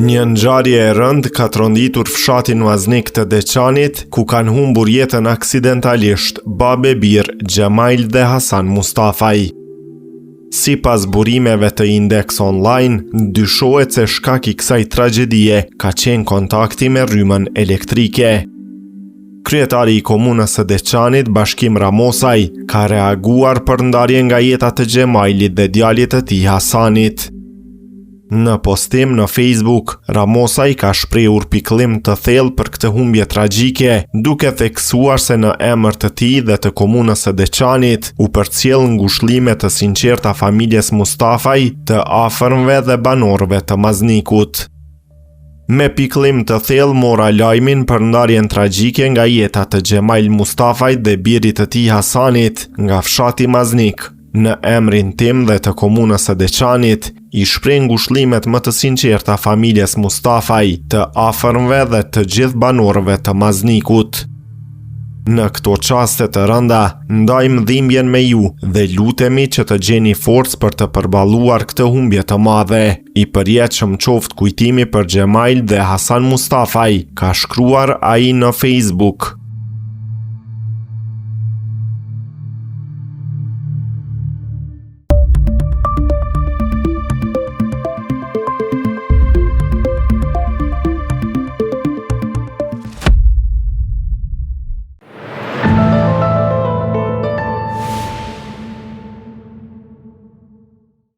Një ngjarje e rëndë ka tronditur fshatin Maznik të Deçanit, ku kanë humbur jetën aksidentalisht babe birë Gjemail dhe Hasan Mustafaj. Sipas burimeve të Index Online, dyshohet se shkak i kësaj tragjedie ka qenë kontakti me rrymën elektrike. Kryetari i komunës së Deçanit, Bashkim Ramosaj, ka reaguar për ndarjen nga jeta të Gjemailit dhe djalit të tij Hasanit. Në postim në Facebook, Ramosaj ka shprehur pikëllim të thellë për këtë humbje tragjike, duke theksuar se në emër të tij dhe të komunës së Deçanit u përcjell ngushëllime të sinqerta familjes Mustafaj, të afërmve dhe banorëve të Maznikut. Me pikëllim të thellë mora lajmin për ndarjen tragjike nga jeta të Gjemail Mustafaj dhe birit të tij Hasanit nga fshati Maznik. Në emrin tim dhe të komunës së Deçanit, i shpreh ngushëllimet më të sinqerta familjes Mustafaj, të afërmve dhe të gjithë banorëve të Maznikut. Në këto çaste të rënda, ndajmë dhimbjen me ju dhe lutemi që të gjeni forcë për të përballuar këtë humbje të madhe. I përjetshëm qoftë kujtimi për Gjemail dhe Hasan Mustafaj, ka shkruar ai në Facebook.